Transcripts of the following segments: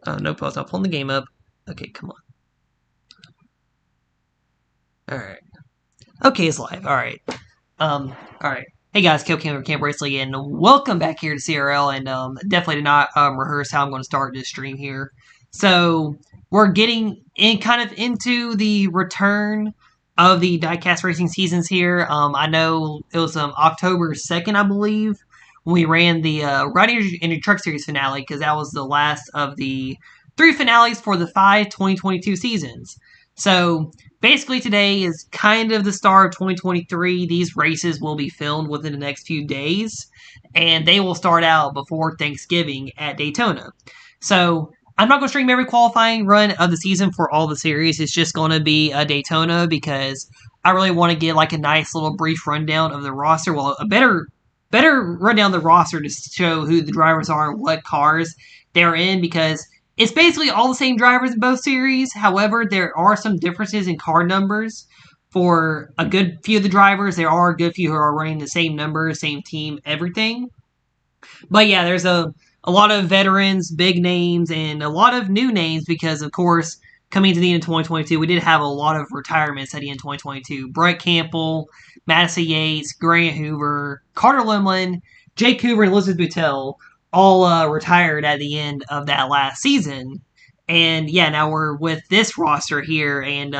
No pause. I'm pulling the game up. Okay, come on. Alright. Okay, it's live. Alright. Alright. Hey guys, Camp Racely, and welcome back here to CRL, and definitely did not rehearse how I'm going to start this stream here. So, we're getting into the return of the diecast racing seasons here. I know it was October 2nd, I believe, when we ran the Riding Energy Truck Series finale, because that was the last of the 3 finales for the 5 2022 seasons. So, basically, today is kind of the start of 2023. These races will be filmed within the next few days, and they will start out before Thanksgiving at Daytona. So, I'm not going to stream every qualifying run of the season for all the series. It's just going to be a Daytona because I really want to get like a nice little brief rundown of the roster. Well, a better rundown of the roster to show who the drivers are and what cars they're in, because it's basically all the same drivers in both series. However, there are some differences in car numbers for a good few of the drivers. There are a good few who are running the same numbers, same team, everything. But yeah, there's a lot of veterans, big names, and a lot of new names because, of course, coming to the end of 2022, we did have a lot of retirements at the end of 2022. Brett Campbell, Madison Yates, Grant Hoover, Carter Limlin, Jake Hoover, and Elizabeth Buttel all retired at the end of that last season. And yeah, now we're with this roster here, and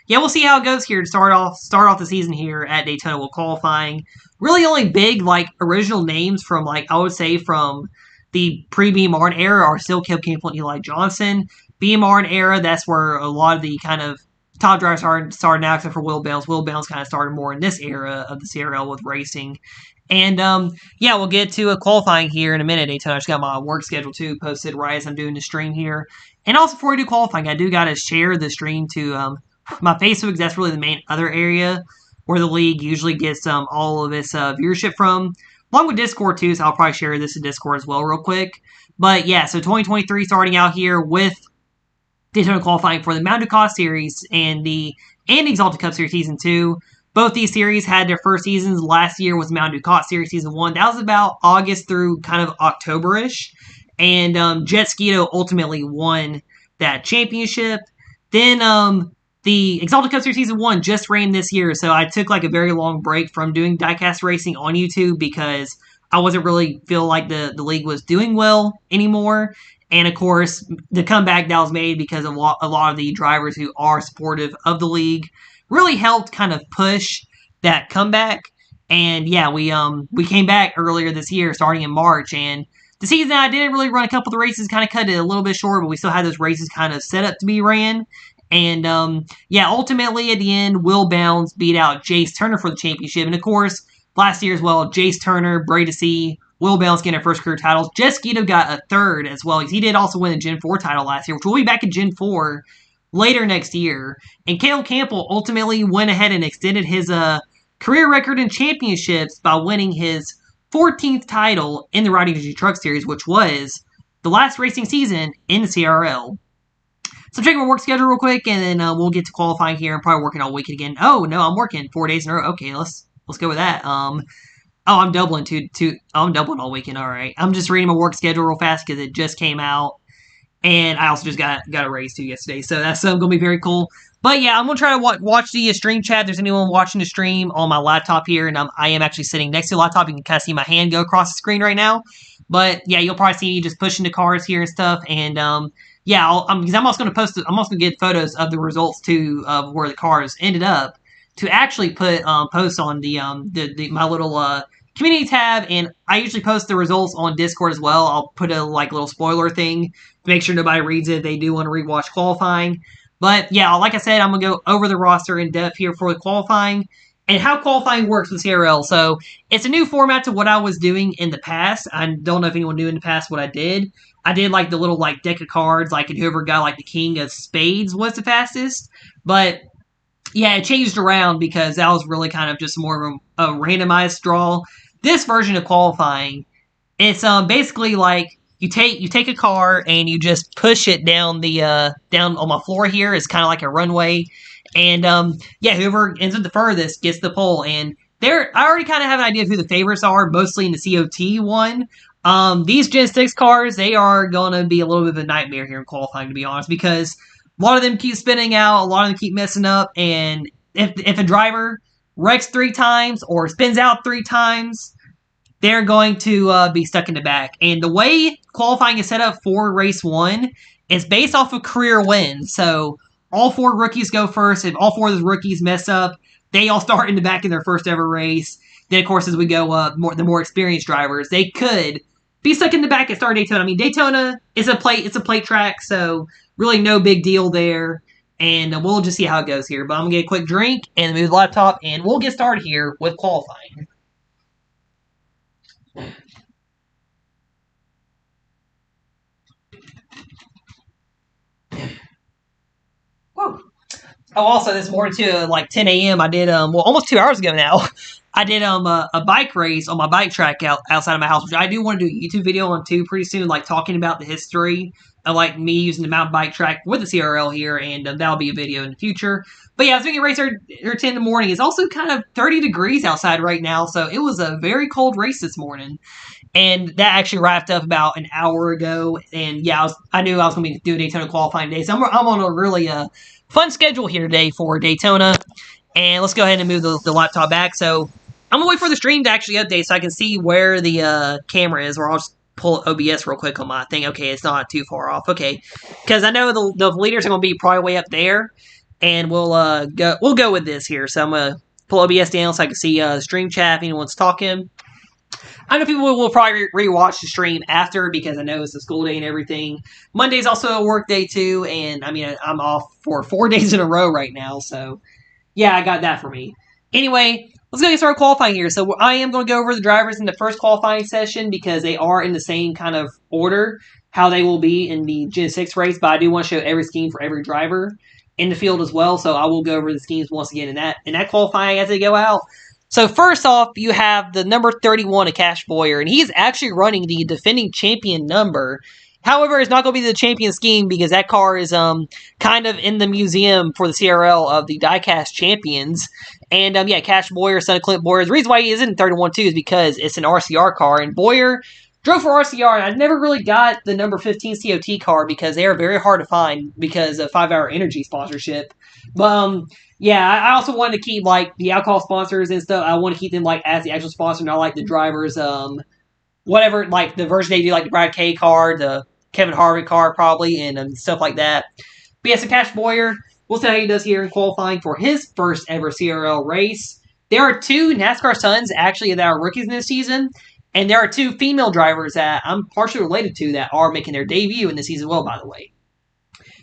yeah, we'll see how it goes here to start off the season here at Daytona. We'll qualifying. Really only big like original names from like I would say from the pre-BMR era are still Caleb Campbell and Eli Johnson. BMR era, that's where a lot of the kind of top drivers started now, except for Will Bounce. Will Bounce kind of started more in this era of the CRL with racing. And, yeah, we'll get to a qualifying here in a minute. I just got my work schedule, too, posted right as I'm doing the stream here. And also, before we do qualifying, I do got to share the stream to my Facebook, because that's really the main other area where the league usually gets all of its viewership from, along with Discord, too, so I'll probably share this in Discord as well real quick. But, yeah, so 2023 starting out here with Daytona qualifying for the Mount Ducat Series and the Exalted Cup Series Season 2. Both these series had their first seasons. Last year was Mount Ducat Series Season 1. That was about August through kind of October-ish. And Jet Skeeto ultimately won that championship. Then the Exalted Cup Series Season 1 just ran this year. So I took like a very long break from doing diecast racing on YouTube because I wasn't really feel like the league was doing well anymore. And, of course, the comeback that was made because of a lot of the drivers who are supportive of the league really helped kind of push that comeback. And, yeah, we came back earlier this year, starting in March. And the season I didn't really run a couple of the races, kind of cut it a little bit short, but we still had those races kind of set up to be ran. And, yeah, ultimately, at the end, Will Bounds beat out Jace Turner for the championship. And, of course, last year as well, Jace Turner, Brady C., Will Bounce getting our first career titles. Jet Skeeto got a third as well. He did also win the Gen 4 title last year, which will be back in Gen 4 later next year. And Caleb Campbell ultimately went ahead and extended his career record in championships by winning his 14th title in the Riding Energy Truck Series, which was the last racing season in the CRL. So check my work schedule real quick, and then we'll get to qualifying here. I'm probably working all weekend again. Oh, no, I'm working 4 days in a row. Okay, let's go with that. Oh, I'm doubling I'm doubling all weekend. All right. I'm just reading my work schedule real fast because it just came out. And I also just got a raise too yesterday. So that's going to be very cool. But yeah, I'm going to try to watch the stream chat. If there's anyone watching the stream on my laptop here. And I am actually sitting next to the laptop. You can kind of see my hand go across the screen right now. But yeah, you'll probably see me just pushing the cars here and stuff. And yeah, because I'm also going to get photos of the results too, of where the cars ended up, to actually put posts on my little community tab, and I usually post the results on Discord as well. I'll put a little spoiler thing to make sure nobody reads it if they do want to rewatch qualifying. But yeah, like I said, I'm gonna go over the roster in depth here for the qualifying and how qualifying works with CRL. So it's a new format to what I was doing in the past. I don't know if anyone knew in the past what I did. I did like the little deck of cards, and whoever got the King of Spades was the fastest, but yeah, it changed around because that was really kind of just more of a randomized draw. This version of qualifying, it's basically you take a car and you just push it down down on my floor here. It's kind of like a runway, and yeah, whoever ends up the furthest gets the pole. And I already kind of have an idea of who the favorites are, mostly in the COT one. These Gen 6 cars, they are going to be a little bit of a nightmare here in qualifying, to be honest, because a lot of them keep spinning out, a lot of them keep messing up, and if a driver wrecks 3 times or spins out 3 times, they're going to be stuck in the back. And the way qualifying is set up for race 1 is based off of career wins. So all 4 rookies go first. If all 4 of those rookies mess up, they all start in the back in their first ever race. Then, of course, as we go up, the more experienced drivers, they could be stuck in the back at start Daytona. I mean, Daytona is a plate track, so really no big deal there. And we'll just see how it goes here. But I'm going to get a quick drink and move the laptop, and we'll get started here with qualifying. Whoa. Oh, also this morning too, like 10 a.m. I did almost 2 hours ago now. I did a bike race on my bike track outside of my house, which I do want to do a YouTube video on too pretty soon, like talking about the history of like me using the mountain bike track with the CRL here, and that'll be a video in the future. But yeah, I was making a race here 10 in the morning. It's also kind of 30 degrees outside right now, so it was a very cold race this morning. And that actually wrapped up about an hour ago. And yeah, I knew I was going to be doing Daytona qualifying today, so I'm on a really fun schedule here today for Daytona. And let's go ahead and move the laptop back. So I'm going to wait for the stream to actually update so I can see where the camera is, or I'll just pull OBS real quick on my thing. Okay, it's not too far off. Okay, because I know the leaders are going to be probably way up there, and we'll go with this here. So I'm going to pull OBS down so I can see stream chat if anyone's talking. I know people will probably rewatch the stream after because I know it's a school day and everything. Monday's also a work day too, and I mean I'm off for 4 days in a row right now, so yeah, I got that for me. Anyway, let's go get started qualifying here. So I am going to go over the drivers in the first qualifying session because they are in the same kind of order how they will be in the Gen 6 race, but I do want to show every scheme for every driver in the field as well, so I will go over the schemes once again in that qualifying as they go out. So first off, you have the number 31 of Cash Boyer, and he's actually running the defending champion number. However, it's not going to be the champion scheme because that car is kind of in the museum for the CRL of the diecast champions. And yeah, Cash Boyer, son of Clint Boyer. The reason why he isn't in 31 too is because it's an RCR car, and Boyer drove for RCR, and I never really got the number 15 COT car because they are very hard to find because of 5 Hour Energy sponsorship. But yeah, I also wanted to keep like the alcohol sponsors and stuff. I want to keep them like as the actual sponsor, not like the drivers. Whatever, like the version they do, like the Brad K car, the Kevin Harvick car, probably, and stuff like that. But yeah, so Cash Boyer, we'll see how he does here in qualifying for his first ever CRL race. There are 2 NASCAR sons actually that are rookies in this season, and there are 2 female drivers that I'm partially related to that are making their debut in this season. Well, by the way,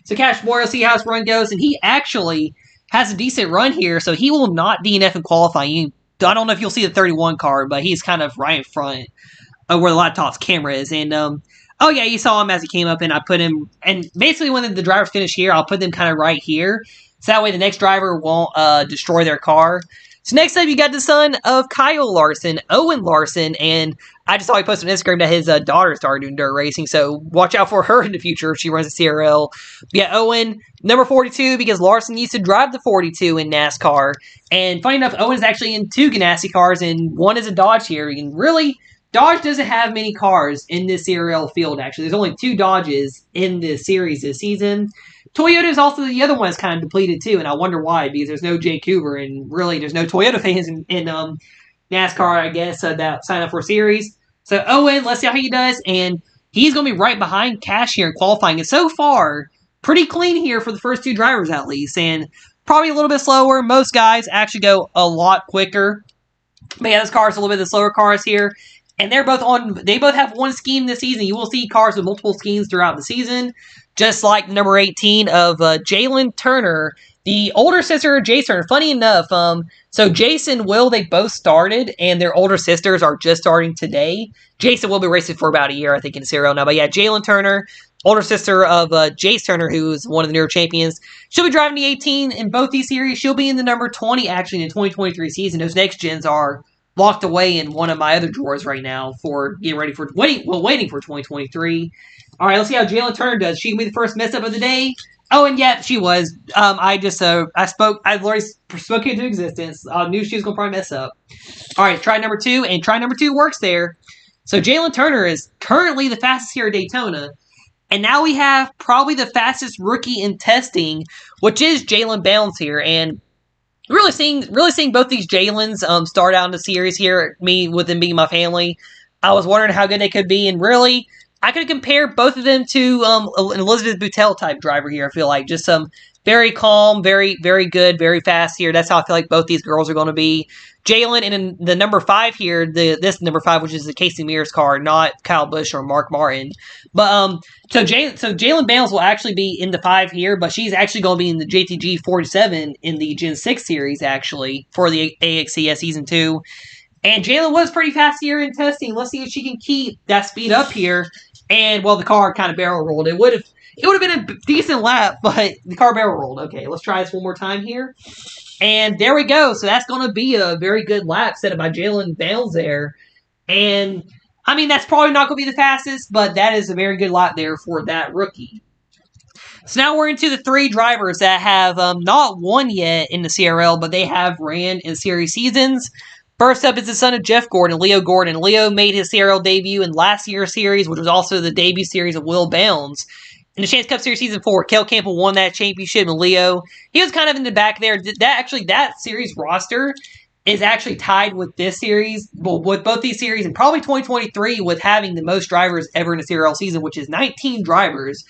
so Cash Boyer, see how his run goes, and he actually has a decent run here, so he will not DNF in qualifying. I don't know if you'll see the 31 car, but he's kind of right in front of where the laptop's camera is. And, oh yeah, you saw him as he came up, and I put him, and basically when the drivers finish here, I'll put them kind of right here, so that way the next driver won't destroy their car. So next up, you got the son of Kyle Larson, Owen Larson, and I just saw he posted on Instagram that his daughter started doing dirt racing, so watch out for her in the future if she runs a CRL. Yeah, Owen, number 42, because Larson used to drive the 42 in NASCAR, and funny enough, Owen's actually in 2 Ganassi cars, and one is a Dodge here, and really, Dodge doesn't have many cars in this CRL field, actually. There's only 2 Dodges in this series this season. Toyota is also the other one that's kind of depleted too, and I wonder why, because there's no Jay Cooper, and really there's no Toyota fans in NASCAR, I guess, that sign up for a series. So Owen, let's see how he does, and he's going to be right behind Cash here in qualifying, and so far, pretty clean here for the first 2 drivers at least, and probably a little bit slower. Most guys actually go a lot quicker, but yeah, this car is a little bit of the slower cars here. And they both have one scheme this season. You will see cars with multiple schemes throughout the season, just like number 18 of Jalen Turner, the older sister of Jason. Funny enough, so Jason and Will, they both started, and their older sisters are just starting today. Jason will be racing for about a year, I think, in CRL now. But yeah, Jalen Turner, older sister of Jace Turner, who's one of the newer champions. She'll be driving the 18 in both these series. She'll be in the number 20, actually, in the 2023 season. Those next gens are locked away in one of my other drawers right now for getting ready for waiting for 2023. All right, let's see how Jalen Turner does. She can be the first mess up of the day. Oh, and yeah, she was. I've already spoke into existence. I knew she was gonna probably mess up. All right, try number 2, and try number 2 works there. So Jalen Turner is currently the fastest here at Daytona. And now we have probably the fastest rookie in testing, which is Jalen Bounds here. And really seeing both these Jalen's start out in the series here, me with them being my family. I was wondering how good they could be, and really, I could compare both of them to an Elizabeth Buttel type driver here. I feel like just very calm, very good, very fast here. That's how I feel like both these girls are going to be. Jalen and the number 5 here, this number 5, which is the Casey Mears car, not Kyle Busch or Mark Martin. But so Jalen Bales will actually be in the 5 here, but she's actually going to be in the JTG 47 in the Gen 6 series actually for the AXCS Season 2. And Jalen was pretty fast here in testing. Let's see if she can keep that speed up here. And well, the car kind of barrel rolled. It would have been a decent lap, but the car barrel rolled. Okay, let's try this one more time here. And there we go. So that's going to be a very good lap set up by Jalen Bales there. And, I mean, that's probably not going to be the fastest, but that is a very good lap there for that rookie. So now we're into the 3 drivers that have not won yet in the CRL, but they have ran in series seasons. First up is the son of Jeff Gordon, Leo Gordon. Leo made his CRL debut in last year's series, which was also the debut series of Will Bounds. In the Chance Cup Series Season 4, Kel Campbell won that championship, and Leo, he was kind of in the back there. That series roster is actually tied with this series, with both these series, and probably 2023 with having the most drivers ever in a CRL season, which is 19 drivers.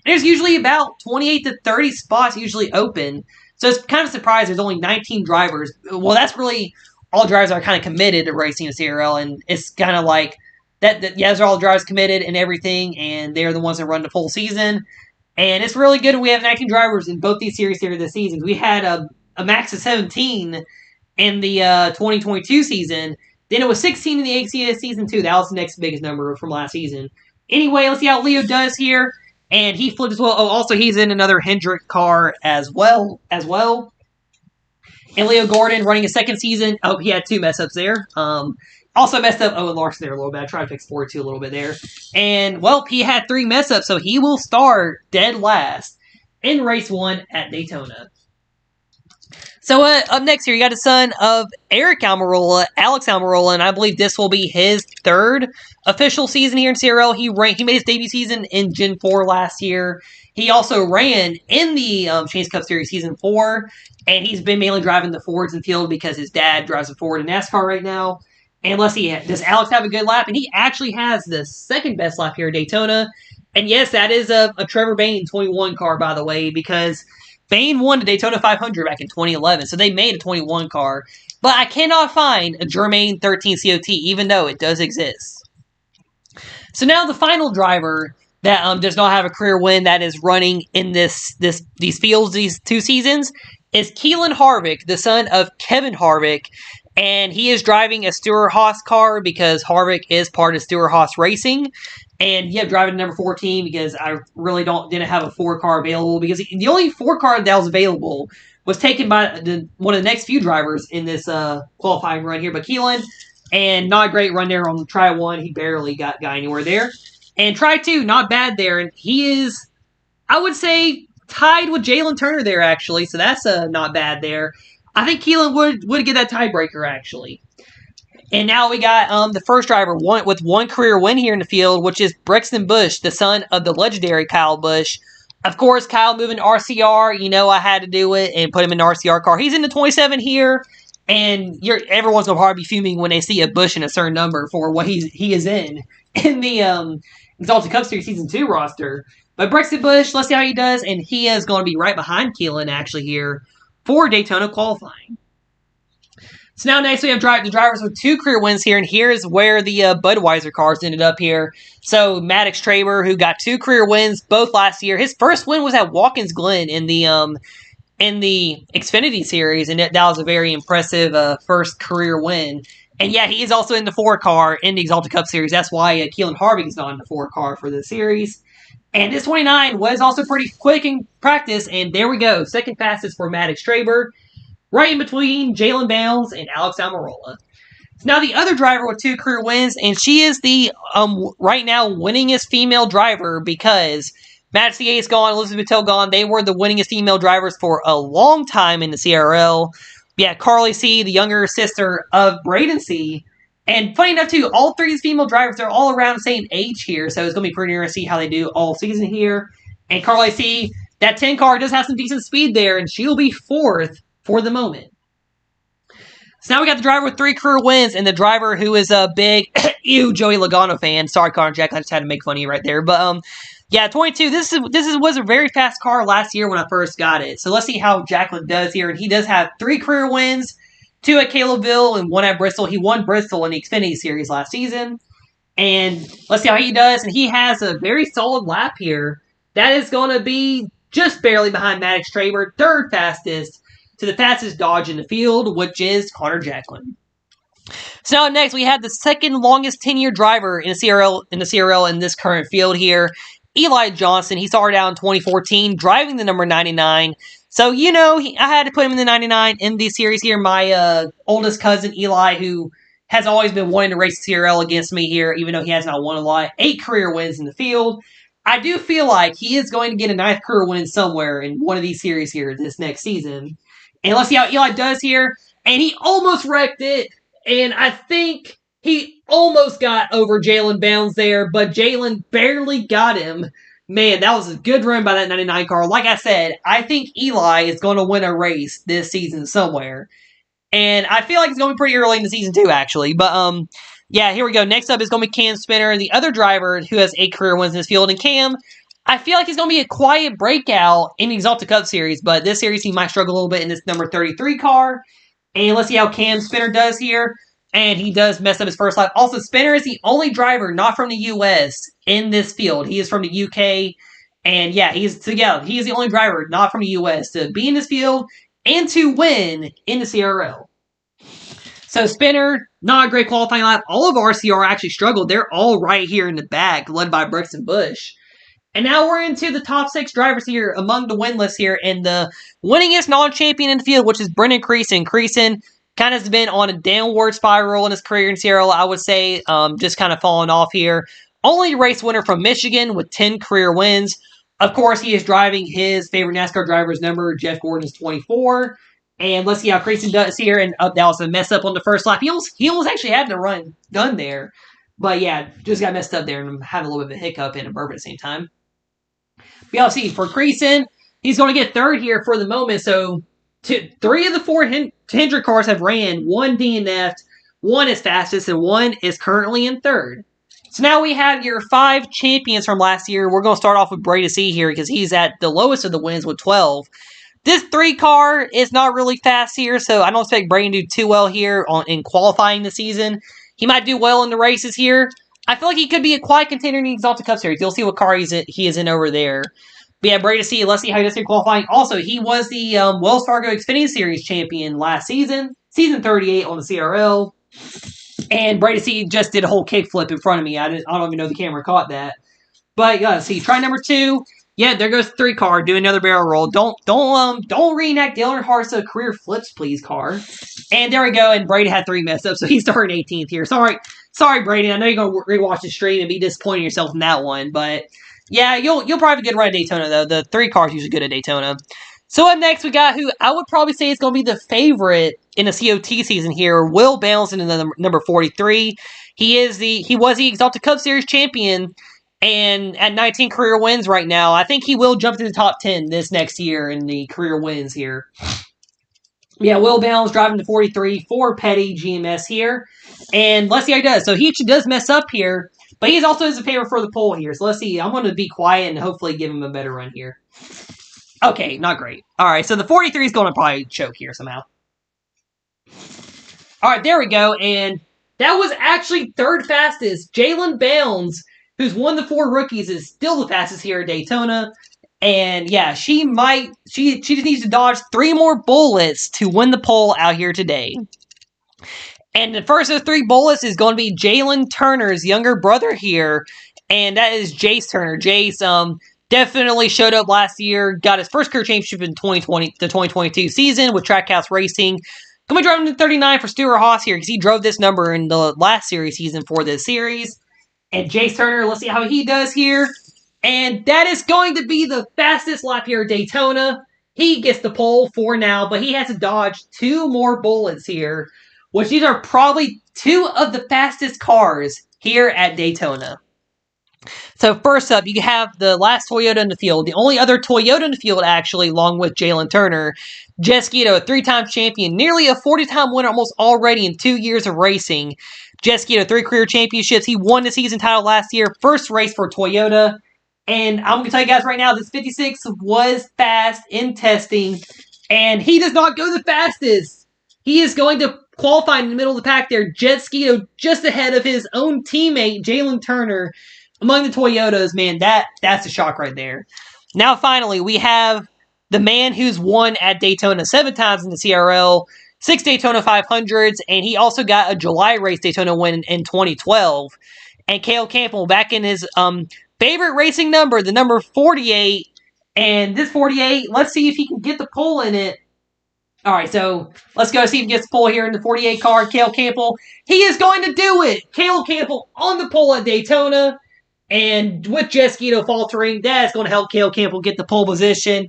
And there's usually about 28 to 30 spots usually open, so it's kind of surprised there's only 19 drivers. Well, that's really all drivers are kind of committed to racing a CRL, and it's kind of like, yeah, those are all the drivers committed and everything, and they're the ones that run the full season. And it's really good. We have 19 drivers in both these series here this season. We had a max of 17 in the 2022 season. Then it was 16 in the AXCS Season 2. That was the next biggest number from last season. Anyway, let's see how Leo does here. And he flipped as well. Oh, also, he's in another Hendrick car as well. And Leo Gordon running his second season. Oh, he had 2 mess-ups there. Also messed up Owen Larson there a little bit. I tried to fix 4-2 a little bit there. And, well, he had 3 mess-ups, so he will start dead last in Race 1 at Daytona. So, up next here, you got the son of Eric Almirola, Alex Almirola, and I believe this will be his 3rd official season here in CRL. He made his debut season in Gen 4 last year. He also ran in the Chase Cup Series Season 4, and he's been mainly driving the Fords in field because his dad drives a Ford in NASCAR right now. And let's see, does Alex have a good lap? And he actually has the 2nd best lap here at Daytona. And yes, that is a Trevor Bayne 21 car, by the way, because Bayne won the Daytona 500 back in 2011, so they made a 21 car. But I cannot find a Germain 13 COT, even though it does exist. So now the final driver that does not have a career win that is running in these fields these 2 seasons is Keelan Harvick, the son of Kevin Harvick. And he is driving a Stewart-Haas car because Harvick is part of Stewart-Haas Racing. And yeah, driving number 14 because I really didn't have a 4 car available, because the only 4 car that was available was taken by one of the next few drivers in this qualifying run here. But Keelan, and not a great run there on try 1. He barely got anywhere there. And try 2, not bad there. And he is, I would say, tied with Jalen Turner there, actually. So that's not bad there. I think Keelan would get that tiebreaker, actually. And now we got the first driver with 1 career win here in the field, which is Brexton Busch, the son of the legendary Kyle Busch. Of course, Kyle moving to RCR, I had to do it and put him in the RCR car. He's in the 27 here, and everyone's going to probably be fuming when they see a Busch in a certain number for what he is in the Exalted Cup Series Season 2 roster. But Brexton Busch, let's see how he does, and he is going to be right behind Keelan, actually, here for Daytona qualifying. So now next we have the drivers with 2 career wins here, and here's where the Budweiser cars ended up here. So Maddox Traber, who got 2 career wins both last year. His first win was at Watkins Glen in the Xfinity Series, and that was a very impressive first career win. And yeah, he is also in the 4 car in the Exalted Cup Series. That's why Keelan Harvick is not in the 4 car for the series. And this 29 was also pretty quick in practice, and there we go. 2nd fastest for Maddox Traber, right in between Jalen Bounds and Alex Almirola. So now the other driver with 2 career wins, and she is the right now winningest female driver because MDCS gone, Elizabeth Buttel gone. They were the winningest female drivers for a long time in the CRL. Yeah, Carly C., the younger sister of Braden C., And funny enough, too, all three of these female drivers, they're all around the same age here, so it's going to be pretty interesting to see how they do all season here. And Carly C, that 10 car does have some decent speed there, and she'll be 4th for the moment. So now we got the driver with 3 career wins, and the driver who is a big, Joey Logano fan. Sorry, Connor Jack, I just had to make fun of you right there. But, yeah, 22, was a very fast car last year when I first got it. So let's see how Jacqueline does here. And he does have 3 career wins, 2 at Calebville and 1 at Bristol. He won Bristol in the Xfinity Series last season. And let's see how he does. And he has a very solid lap here. That is going to be just barely behind Maddox Traber, 3rd fastest to the fastest Dodge in the field, which is Connor Jacqueline. So now next, we have the 2nd longest 10-year driver in the CRL in this current field here, Eli Johnson. He started out in 2014, driving the number 99. So, you know, I had to put him in the 99 in the series here. My oldest cousin, Eli, who has always been wanting to race CRL against me here, even though he has not won a lot. 8 career wins in the field. I do feel like he is going to get a 9th career win somewhere in one of these series here this next season. And let's see how Eli does here. And he almost wrecked it. And I think he almost got over Jalen Bounds there, but Jalen barely got him. Man, that was a good run by that 99 car. Like I said, I think Eli is going to win a race this season somewhere. And I feel like it's going to be pretty early in the season too, actually. But, yeah, here we go. Next up is going to be Cam Spinner, the other driver who has 8 career wins in this field. And Cam, I feel like he's going to be a quiet breakout in the Exalted Cup Series, but this series he might struggle a little bit in this number 33 car. And let's see how Cam Spinner does here. And he does mess up his first lap. Also, Spinner is the only driver not from the U.S. in this field. He is from the U.K. And yeah, he is the only driver not from the U.S. to be in this field and to win in the CRL. So Spinner, not a great qualifying lap. All of RCR actually struggled. They're all right here in the back, led by Brooks and Bush. And now we're into the top 6 drivers here among the win list here. And the winningest non-champion in the field, which is Brendan Creason. Creason kind of has been on a downward spiral in his career in CRL, I would say. Just kind of falling off here. Only race winner from Michigan with 10 career wins. Of course, he is driving his favorite NASCAR driver's number. Jeff Gordon is 24. And let's see how Creason does here. And that was a mess up on the first lap. He almost actually had the run done there. But yeah, just got messed up there and had a little bit of a hiccup and a burp at the same time. But yeah, see, for Creason, he's going to get 3rd here for the moment. So 3 of the 4 Hendrick cars have ran. 1 DNF'd, 1 is fastest, and 1 is currently in 3rd. So now we have your 5 champions from last year. We're going to start off with Brady C here because he's at the lowest of the wins with 12. This 3 car is not really fast here, so I don't expect Brady to do too well here in qualifying the season. He might do well in the races here. I feel like he could be a quiet contender in the Exalted Cup Series. You'll see what car he is in over there. But yeah, Brady C, let's see how he does in qualifying. Also, he was the Wells Fargo Xfinity Series champion last season. Season 38 on the CRL. And Brady C just did a whole kickflip in front of me. I don't even know if the camera caught that. But yeah, see, try number 2. Yeah, there goes 3 car. Do another barrel roll. Don't reenact Dale Earnhardt's career flips, please, car. And there we go. And Brady had 3 mess ups, so he's starting 18th here. Sorry, Brady. I know you're gonna rewatch the stream and be disappointed in yourself in that one, but yeah, you'll probably have a good run at Daytona though. The 3 cars usually good at Daytona. So up next, we got who I would probably say is going to be the favorite in the COT season here, Will Bounds in the number 43. He was the Exalted Cup Series champion. And at 19 career wins right now, I think he will jump to the top 10 this next year in the career wins here. Yeah, Will Bounds driving the 43 for Petty GMS here. And let's see how he does. So he actually does mess up here, but he's also a favorite for the pole here. So let's see. I'm going to be quiet and hopefully give him a better run here. Okay, not great. All right, so the 43 is going to probably choke here somehow. All right, there we go. And that was actually 3rd fastest. Jalen Bounds, who's one of the 4 rookies, is still the fastest here at Daytona. And yeah, she just needs to dodge 3 more bullets to win the pole out here today. And the first of the 3 bullets is going to be Jalen Turner's younger brother here. And that is Jace Turner. Jace definitely showed up last year, got his first career championship in the 2022 season with Trackhouse Racing. Going to be driving to 39 for Stuart Haas here because he drove this number in the last series season for this series. And Jace Turner, let's see how he does here. And that is going to be the fastest lap here at Daytona. He gets the pole for now, but he has to dodge 2 more bullets here, which these are probably two of the fastest cars here at Daytona. So first up, you have the last Toyota in the field. The only other Toyota in the field, actually, along with Jalen Turner. Jesquito, a 3-time champion, nearly a 40-time winner almost already in 2 years of racing. Jesquito, 3 career championships. He won the season title last year. First race for Toyota. And I'm going to tell you guys right now, this 56 was fast in testing. And he does not go the fastest. He is going to qualify in the middle of the pack there. Jesquito just ahead of his own teammate, Jalen Turner. Among the Toyotas, man, that's a shock right there. Now, finally, we have the man who's won at Daytona 7 times in the CRL, 6 Daytona 500s, and he also got a July race Daytona win in 2012. And Cale Campbell back in his favorite racing number, the number 48. And this 48, let's see if he can get the pole in it. All right, so let's go see if he gets the pole here in the 48 car. Cale Campbell, he is going to do it. Cale Campbell on the pole at Daytona. And with Jesquito faltering, that's going to help Cale Campbell get the pole position.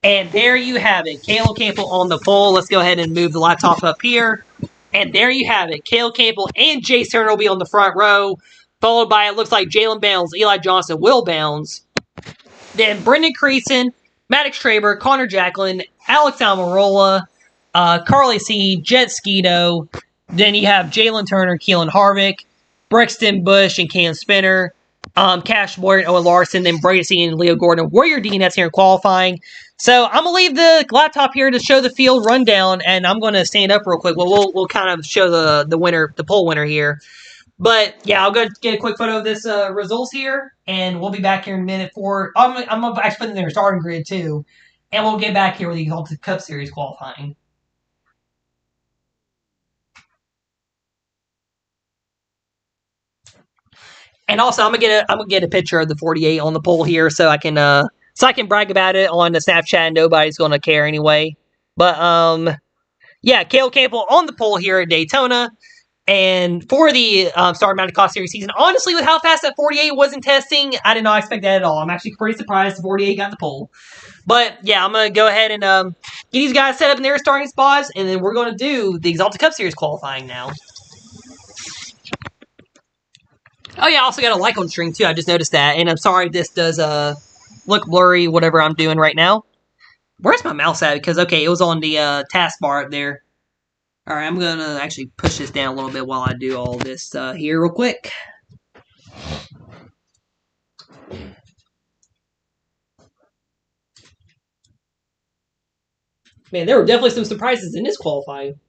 And there you have it. Cale Campbell on the pole. Let's go ahead and move the laptop up here. And there you have it. Cale Campbell and Jace Turner will be on the front row. Followed by, it looks like Jalen Bounds, Eli Johnson, Will Bounds. Then Brendan Creason, Maddox Traber, Connor Jacklin, Alex Almirola, Carly C, Jesquito. Then you have Jalen Turner, Keelan Harvick, Brexton Bush, and Cam Spinner. Cash Boyer and Owen Larson, then Brady and Leo Gordon, Warrior Dean, that's here in qualifying. So I'm going to leave the laptop here to show the field rundown, and I'm going to stand up real quick. Well, we'll kind of show the winner, the pole winner here. But, yeah, I'll go get a quick photo of this results here, and we'll be back here in a minute for... I'm going to actually put in their starting grid, too. And we'll get back here with the Exalted Cup Series qualifying. And also, I'm gonna get a picture of the 48 on the pole here, so I can brag about it on the Snapchat. And nobody's gonna care anyway. But yeah, Cale Campbell on the pole here at Daytona, and for the Star Mounted Cost Series season. Honestly, with how fast that 48 was in testing, I did not expect that at all. I'm actually pretty surprised the 48 got the pole. But yeah, I'm gonna go ahead and get these guys set up in their starting spots, and then we're gonna do the Exalted Cup Series qualifying now. Oh yeah, I also got a like on stream too. I just noticed that. And I'm sorry if this does look blurry, whatever I'm doing right now. Where's my mouse at? Because, okay, it was on the taskbar up there. Alright, I'm going to actually push this down a little bit while I do all this here real quick. Man, there were definitely some surprises in this qualifying.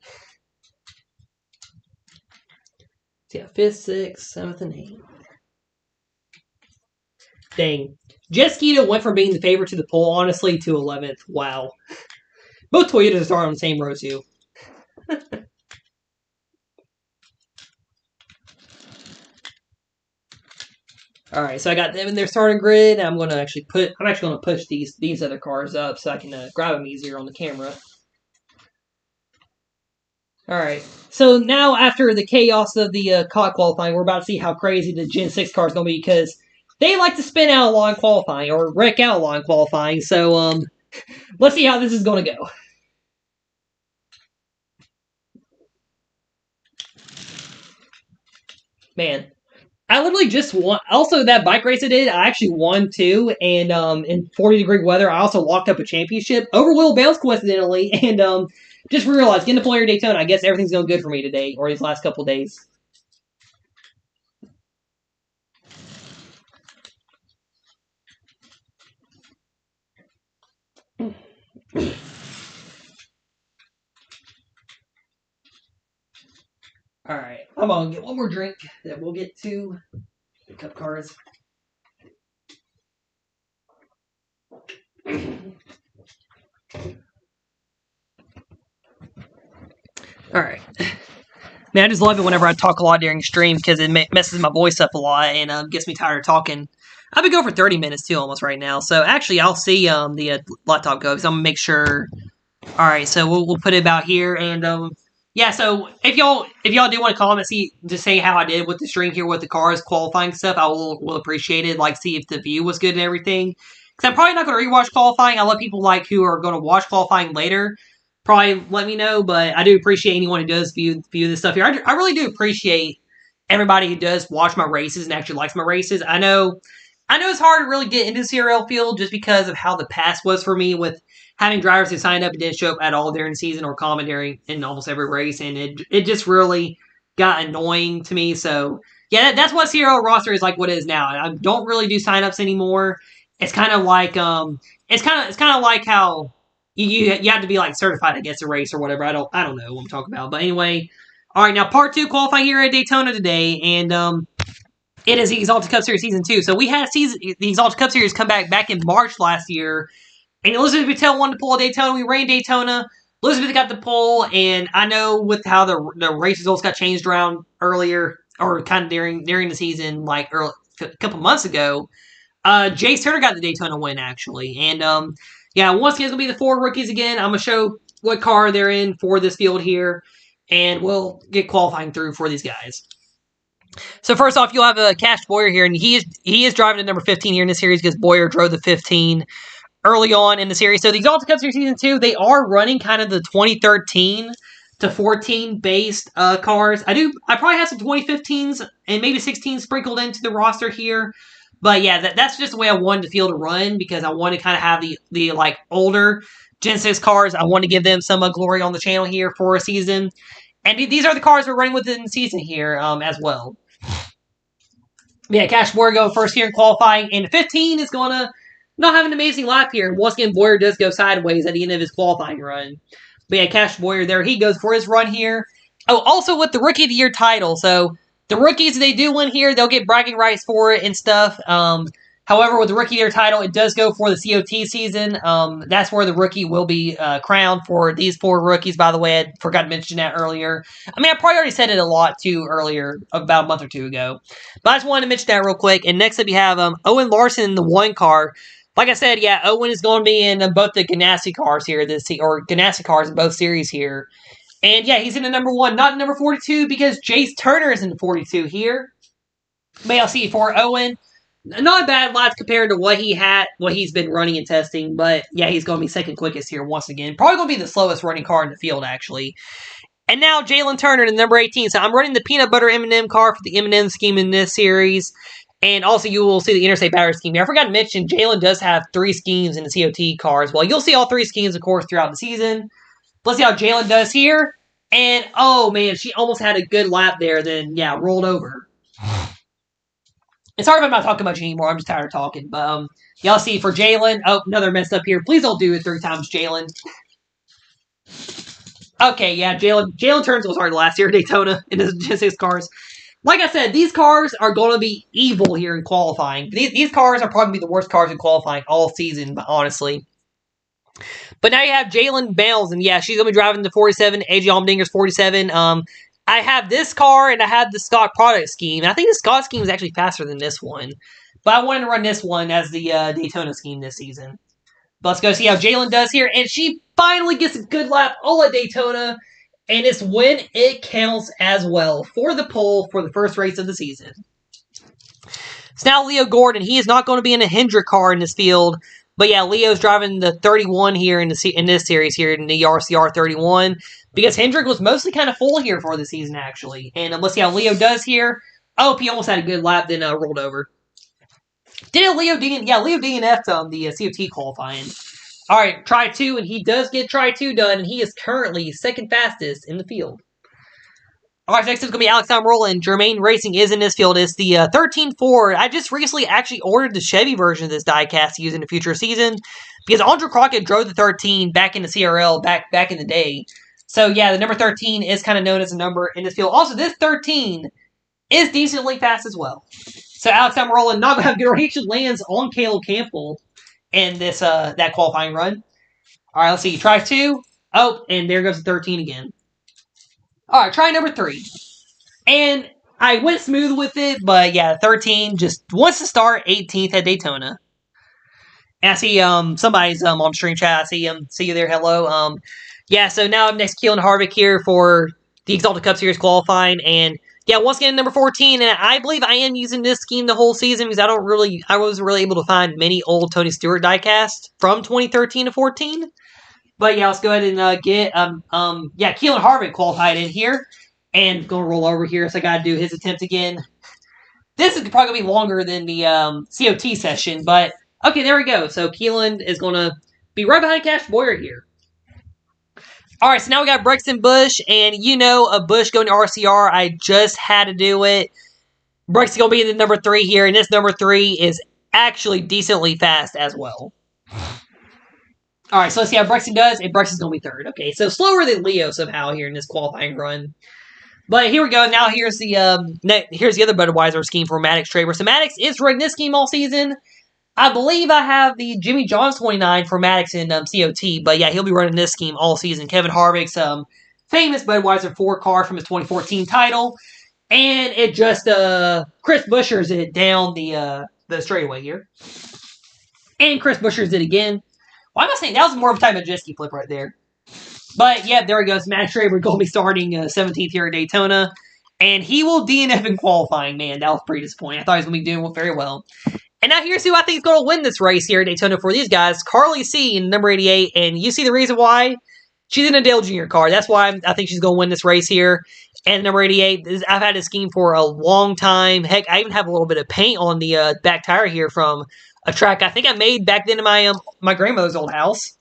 Yeah, 5th, 6th, 7th, and 8th. Dang. Jesquito went from being the favorite to the pole, honestly, to 11th. Wow. Both Toyotas are on the same row, too. Alright, so I got them in their starting grid. I'm going to actually push these other cars up so I can grab them easier on the camera. Alright, so now after the chaos of the COT qualifying, we're about to see how crazy the Gen 6 car is going to be, because they like to spin out a lot in qualifying, or wreck out a lot in qualifying, so let's see how this is going to go. Man, I literally just won. Also, that bike race I did, I actually won too, and in 40-degree weather, I also locked up a championship over Will Bounce, coincidentally, and just realized, getting the player Daytona, I guess everything's going good for me today, or these last couple days. Alright, I'm going to get one more drink, then we'll get to the cup cars. Alright. Man, I just love it whenever I talk a lot during stream, because it messes my voice up a lot and gets me tired of talking. I've been going for 30 minutes too almost right now, so actually I'll see the laptop go, because I'm going to make sure... Alright, so we'll put it about here, and yeah, so if y'all do want to comment, just say how I did with the stream here with the cars qualifying stuff, I will appreciate it. Like, see if the view was good and everything. Because I'm probably not going to rewatch qualifying. I love people who are going to watch qualifying later. probably let me know. But I do appreciate anyone who does view this stuff here. I really do appreciate everybody who does watch my races and actually likes my races. I know it's hard to really get into the CRL field just because of how the past was for me with having drivers who signed up and didn't show up at all during the season or commentary in almost every race, and it just really got annoying to me. So yeah, that's what CRL roster is like. What it is now. I don't really do signups anymore. It's kind of like it's kind of like how you have to be like certified against a race or whatever. I don't know what I'm talking about, but anyway. All right, now part 2 qualifying here at Daytona today, and it is the Exalted Cup Series Season 2. So we had the Exalted Cup Series come back in March last year, and Elizabeth Patel won the pole at Daytona. We ran Daytona. Elizabeth got the pole, and I know with how the race results got changed around earlier, or kind of during the season, like a couple months ago, Jace Turner got the Daytona win, actually. And yeah, once again, it's going to be the 4 rookies again. I'm going to show what car they're in for this field here, and we'll get qualifying through for these guys. So first off, you'll have Cash Boyer here, and he is driving the number 15 here in the series because Boyer drove the 15 early on in the series. So the Exalted Cup Series Season 2, they are running kind of the 2013 to 14 based cars. I probably have some 2015s and maybe 16s sprinkled into the roster here. But yeah, that's just the way I wanted the field to run because I want to kind of have the like older Gen 6 cars. I want to give them some glory on the channel here for a season. And these are the cars we're running within the season here as well. Yeah, Cash Boyer go first here in qualifying. And 15 is going to not have an amazing lap here. Once again, Boyer does go sideways at the end of his qualifying run. But yeah, Cash Boyer there. He goes for his run here. Oh, also with the Rookie of the Year title. So the rookies, they do win here. They'll get bragging rights for it and stuff. However, with the Rookie of the Year title, it does go for the COT season. That's where the rookie will be crowned for these 4 rookies, by the way. I forgot to mention that earlier. I mean, I probably already said it a lot, too, earlier, about a month or 2 ago. But I just wanted to mention that real quick. And next up, you have Owen Larson in the 1 car. Like I said, yeah, Owen is going to be in both the Ganassi cars here, or Ganassi cars in both series here. And yeah, he's in the number 1, not number 42, because Jace Turner is in the 42 here. But I'll see for Owen. Not a bad lot compared to what he's been running and testing, but yeah, he's going to be second quickest here once again. Probably going to be the slowest running car in the field, actually. And now Jalen Turner in number 18. So I'm running the Peanut Butter M&M car for the M&M scheme in this series. And also you will see the Interstate Battery scheme here. I forgot to mention, Jalen does have 3 schemes in the COT car as well. You'll see all 3 schemes, of course, throughout the season. Let's see how Jalen does here. And, oh, man, she almost had a good lap there, then, yeah, rolled over. And sorry if I'm not talking much anymore. I'm just tired of talking. But y'all see for Jalen. Oh, another messed up here. Please don't do it 3 times, Jalen. Okay, yeah, Jalen Turns was hard last year at Daytona in his Gen 6 cars. Like I said, these cars are going to be evil here in qualifying. These cars are probably the worst cars in qualifying all season, honestly. But now you have Jalen Bales, and yeah, she's going to be driving the 47, AJ Allmendinger's 47. I have this car, and I have the Scott product scheme. I think the Scott scheme is actually faster than this one. But I wanted to run this one as the Daytona scheme this season. But let's go see how Jalen does here. And she finally gets a good lap all at Daytona. And it's when it counts as well for the pole for the first race of the season. So now Leo Gordon. He is not going to be in a Hendrick car in this field. But yeah, Leo's driving the 31 here in this series here in the RCR 31. Because Hendrick was mostly kind of full here for the season, actually. And let's see how Leo does here. Oh, he almost had a good lap, then rolled over. Did Leo DNF'd the COT qualifying. All right, try 2, and he does get try 2 done, and he is currently second fastest in the field. All right, next is going to be Alex Almirola, and Germain Racing is in this field. It's the 13 Ford. I just recently actually ordered the Chevy version of this diecast to use in the future season because Andrew Crockett drove the 13 back in the CRL back in the day. So, yeah, the number 13 is kind of known as a number in this field. Also, this 13 is decently fast as well. So, Alex Almirola not going to have good range and lands on Caleb Campbell in this that qualifying run. All right, let's see. Try 2. Oh, and there goes the 13 again. All right, try number 3. And I went smooth with it, but yeah, 13 just wants to start 18th at Daytona. And I see somebody's on stream chat. I see see you there. Hello. Yeah, so now I'm next Keelan Harvick here for the Exalted Cup Series qualifying. And yeah, once again, number 14. And I believe I am using this scheme the whole season because I wasn't really able to find many old Tony Stewart diecasts from 2013 to 14. But yeah, let's go ahead and get Keelan Harvick qualified in here, and gonna roll over here. So I gotta do his attempt again. This is probably gonna be longer than the COT session, but okay, there we go. So Keelan is gonna be right behind Cash Boyer here. All right, so now we got Brexton Busch, and a Busch going to RCR. I just had to do it. Brexton's going to be in the number 3 here, and this number 3 is actually decently fast as well. All right, so let's see how Brexton does, and Brexton's going to be 3rd. Okay, so slower than Leo somehow here in this qualifying run. But here we go. Now here's the other Budweiser scheme for Maddox Traver. So Maddox is running this scheme all season. I believe I have the Jimmy John's 29 for Maddox in COT, but yeah, he'll be running this scheme all season. Kevin Harvick's famous Budweiser 4 car from his 2014 title, and it just Chris Buescher's it down the straightaway here, and Chris Buescher's it again. Why am I saying that was more of a type of jet ski flip right there? But yeah, there he goes. Maddox Traver going to be starting 17th here at Daytona, and he will DNF in qualifying. Man, that was pretty disappointing. I thought he was going to be doing very well. And now here's who I think is going to win this race here at Daytona for these guys. Carly C in number 88. And you see the reason why? She's in a Dale Jr. car. That's why I think she's going to win this race here. And number 88, I've had this scheme for a long time. Heck, I even have a little bit of paint on the back tire here from a track I think I made back then in my grandmother's old house.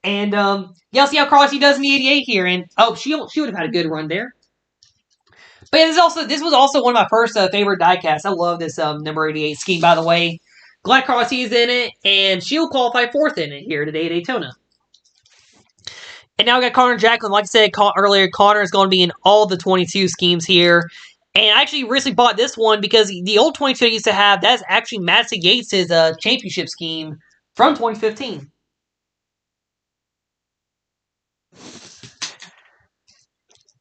And yeah, see how Carly C does in the 88 here. And she would have had a good run there. But yeah, this was also one of my first favorite diecasts. I love this number 88 scheme, by the way. Glad Carly C is in it, and she'll qualify 4th in it here today at Daytona. And now we got Connor Jacklin. Like I said earlier, Connor is going to be in all the 22 schemes here. And I actually recently bought this one because the old 22 I used to have, that's actually Madison Yates' championship scheme from 2015.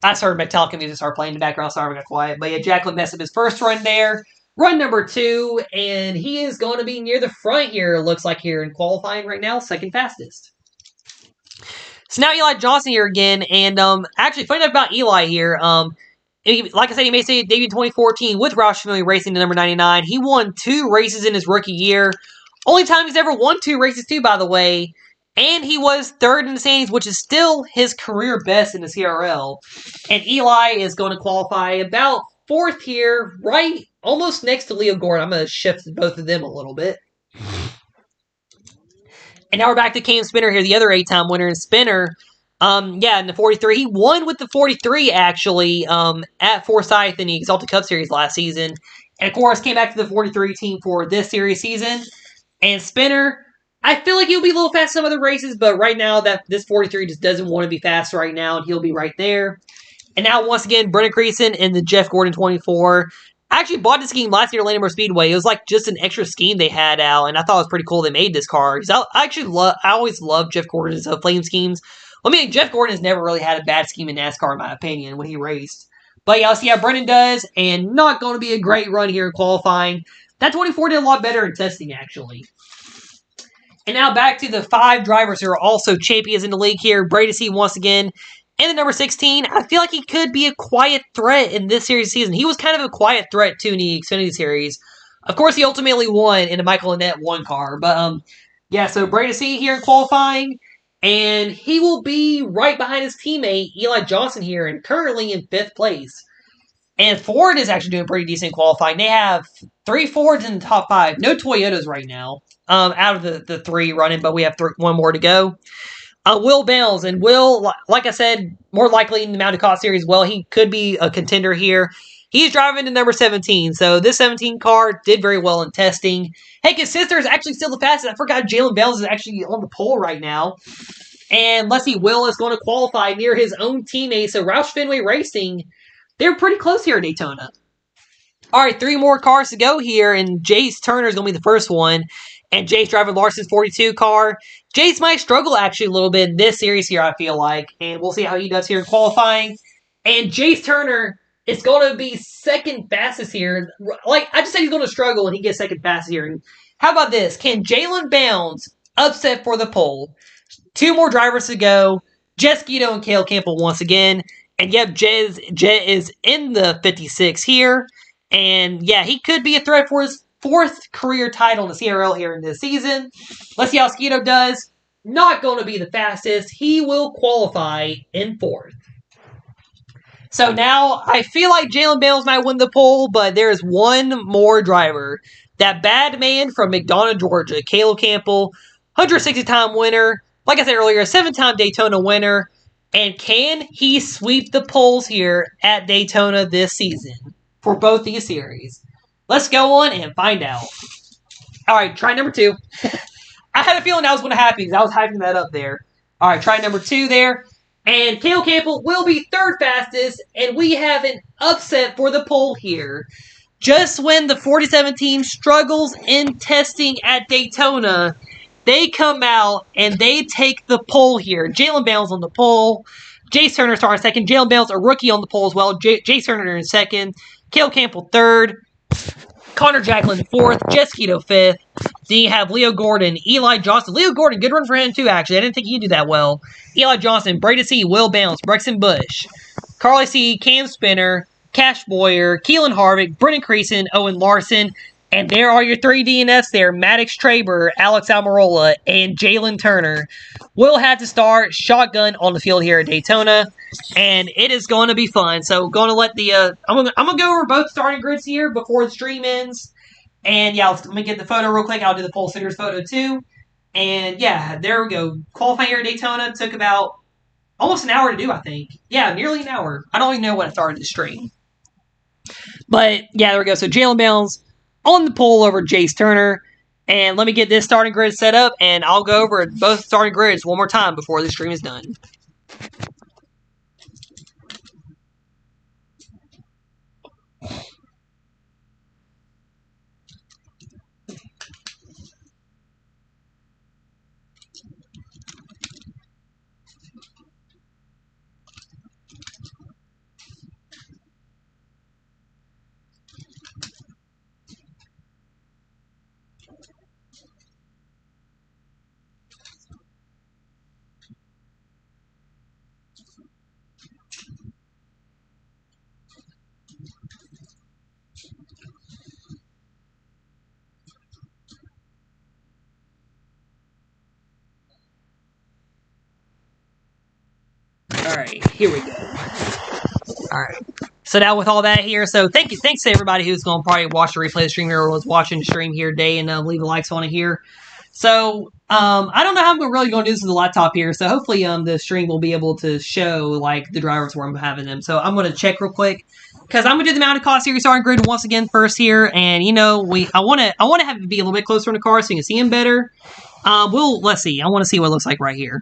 I heard Metallica music start playing in the background, sorry I got quiet. But yeah, Jacklin messed up his first run there. Run number 2, and he is going to be near the front here, looks like here in qualifying right now, 2nd fastest. So now Eli Johnson here again, and actually, funny enough about Eli here, like I said, he made his debut in 2014 with Roush Fenway Racing to number 99. He won 2 races in his rookie year. Only time he's ever won 2 races too, by the way. And he was 3rd in the standings, which is still his career best in the CRL. And Eli is going to qualify about 4th here, right almost next to Leo Gordon. I'm going to shift both of them a little bit. And now we're back to Cam Spinner here, the other 8-time winner in Spinner. In the 43. He won with the 43, actually, at Forsyth in the Exalted Cup Series last season. And, of course, came back to the 43 team for this series season. And Spinner, I feel like he'll be a little fast in some other races, but right now, this 43 just doesn't want to be fast right now, and he'll be right there. And now, once again, Brendan Creason in the Jeff Gordon 24. I actually bought this scheme last year at Landenberg Speedway. It was like just an extra scheme they had out, and I thought it was pretty cool they made this car. Because I always loved Jeff Gordon's flame schemes. Well, I mean, Jeff Gordon has never really had a bad scheme in NASCAR, in my opinion, when he raced. But yeah, I'll see how Brendan does, and not going to be a great run here in qualifying. That 24 did a lot better in testing, actually. And now back to the 5 drivers who are also champions in the league here. Brady C once again. And the number 16, I feel like he could be a quiet threat in this series season. He was kind of a quiet threat, too, in the Xfinity Series. Of course, he ultimately won in the Michael Annett 1 car. But, yeah, so Brady C here in qualifying. And he will be right behind his teammate, Eli Johnson here, and currently in 5th place. And Ford is actually doing pretty decent in qualifying. They have 3 Fords in the top 5. No Toyotas right now, out of the 3 running, but we have 1 more to go. Will Bales, and Will, like I said, more likely in the Mountain Cost Series, well, he could be a contender here. He's driving to number 17, so this 17 car did very well in testing. Heck, his sister is actually still the fastest. I forgot Jalen Bales is actually on the pole right now. And let's see, Will is going to qualify near his own teammate, so Roush Fenway Racing, they're pretty close here at Daytona. All right, 3 more cars to go here, and Jace Turner is going to be the first one. And Jace driving Larson's 42 car. Jace might struggle actually a little bit in this series here, I feel like. And we'll see how he does here in qualifying. And Jace Turner is going to be 2nd fastest here. Like, I just said he's going to struggle and he gets 2nd fastest here. And how about this? Can Jalen Bounds upset for the pole? 2 more drivers to go. Jet Skeeto and Cale Campbell once again. And yep, Jet is in the 56 here. And yeah, he could be a threat for his 4th career title in the CRL here in this season. Let's see how Skeeto does. not going to be the fastest. He will qualify in 4th. So now I feel like Jalen Bales might win the pole, but there's one more driver. That bad man from McDonough, Georgia, Caleb Campbell, 160-time winner. Like I said earlier, 7-time Daytona winner. And can he sweep the poles here at Daytona this season for both these series? Let's go on and find out. All right, try number 2. I had a feeling that was going to happen because I was hyping that up there. All right, try number 2 there. And Caleb Campbell will be 3rd fastest, and we have an upset for the pole here. Just when the 47 team struggles in testing at Daytona, they come out and they take the pole here. Jalen Bales on the pole. Jace Turner starting 2nd. Jalen Bales, a rookie, on the pole as well. Jace Turner in 2nd. Caleb Campbell 3rd. Connor Jacklin 4th. Jesquito 5th. Then you have Leo Gordon, Eli Johnson. Leo Gordon, good run for him too, actually. I didn't think he'd do that well. Eli Johnson, Brady C., Will Bounce, Brexton Bush, Carly C., Cam Spinner, Cash Boyer, Keelan Harvick, Brennan Creason, Owen Larson. And there are your 3 DNFs there. Maddox Traber, Alex Almirola, and Jalen Turner will have to start shotgun on the field here at Daytona. And it is going to be fun. So going to let the I'm gonna go over both starting grids here before the stream ends. And yeah, let me get the photo real quick. I'll do the pole sitters photo too. And yeah, there we go. Qualifying here at Daytona took about almost an hour to do, I think. Yeah, nearly an hour. I don't even know when I started the stream. But yeah, there we go. So Jalen Bales on the pole over Jace Turner. And let me get this starting grid set up, and I'll go over both starting grids one more time before the stream is done. Alright, here we go. Alright. So now with all that here, so thanks to everybody who's going to probably watch the replay of the stream here or was watching the stream here today and leave the likes on it here. So, I don't know how I'm really going to do this with the laptop here, so hopefully the stream will be able to show, like, the drivers where I'm having them. So I'm going to check real quick, because I'm going to do the Mounted Cost Series starting grid once again first here, and, you know, I want to have it be a little bit closer in the car so you can see them better. Let's see. I want to see what it looks like right here.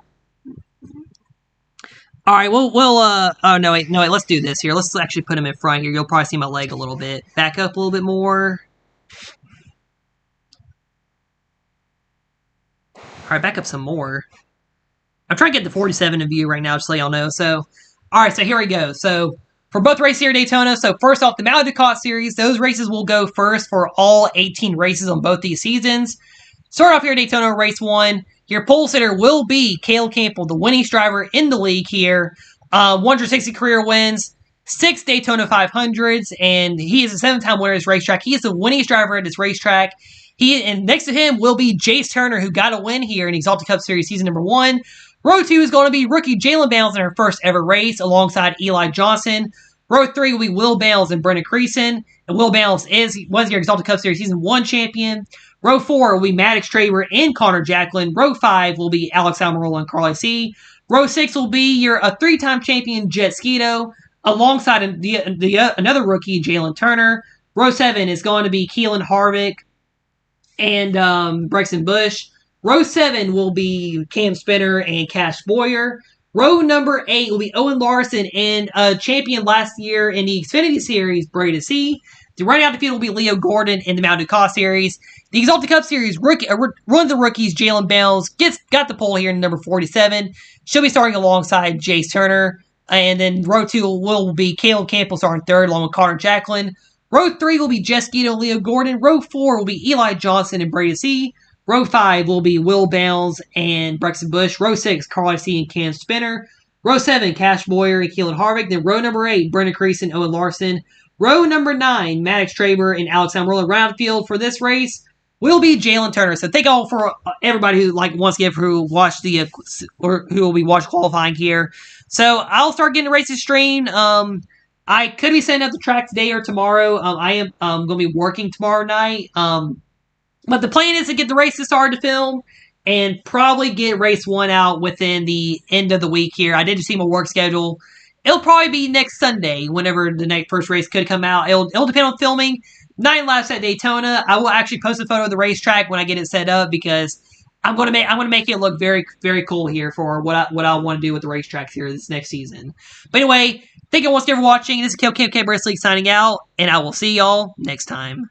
All right, oh, no, wait, let's do this here. Let's actually put him in front here. You'll probably see my leg a little bit. Back up a little bit more. All right, back up some more. I'm trying to get the 47 in view right now, just so y'all know. So, all right, so here we go. So, for both races here at Daytona, so first off, the Mounted Cost Series, those races will go first for all 18 races on both these seasons. Start off here at Daytona, race 1. Your pole sitter will be Caleb Campbell, the winningest driver in the league here. 160 career wins, 6 Daytona 500s, and he is a 7-time winner at this racetrack. He is the winningest driver at this racetrack. And next to him will be Jace Turner, who got a win here in Exalted Cup Series season number 1. Row 2 is going to be rookie Jalen Bales in her first ever race alongside Eli Johnson. Row 3 will be Will Bales and Brennan Creason. And Will Bales was your Exalted Cup Series season 1 champion. Row 4 will be Maddox Traber and Connor Jacklin. Row 5 will be Alex Almirola and Carly C. Row 6 will be your 3-time champion Jesquito alongside another rookie, Jalen Turner. Row 7 is going to be Keelan Harvick and Brexton Bush. Row 7 will be Cam Spinner and Cash Boyer. Row number 8 will be Owen Larson and champion last year in the Xfinity Series, Brady C. The running out the field will be Leo Gordon in the Mounted Cost Series. The Exalted Cup Series, one of the rookies, Jalen Bales, got the pole here in number 47. She'll be starting alongside Jace Turner. And then row 2 will be Caleb Campbell starting 3rd along with Connor Jacklin. Row 3 will be Jesquito, Leo Gordon. Row 4 will be Eli Johnson and Brady C. Row 5 will be Will Bales and Brexton Bush. Row 6, Carly C. and Cam Spinner. Row 7, Cash Boyer and Keelan Harvick. Then row number 8, Brennan Creason, Owen Larson. Row number 9, Maddox Traber and Alex Almirola. Round field for this race. will be Jalen Turner. So thank all for everybody who once again who watched the or who will be watch qualifying here. So I'll start getting the races streamed. I could be setting up the track today or tomorrow. I am going to be working tomorrow night. But the plan is to get the races started to film and probably get race 1 out within the end of the week here. I did just see my work schedule. It'll probably be next Sunday whenever the next first race could come out. It'll depend on filming. 9 laps at Daytona. I will actually post a photo of the racetrack when I get it set up because I'm going to make it look very, very cool here for what I want to do with the racetracks here this next season. But anyway, thank you once again for watching. This is Cam Bristol signing out, and I will see y'all next time.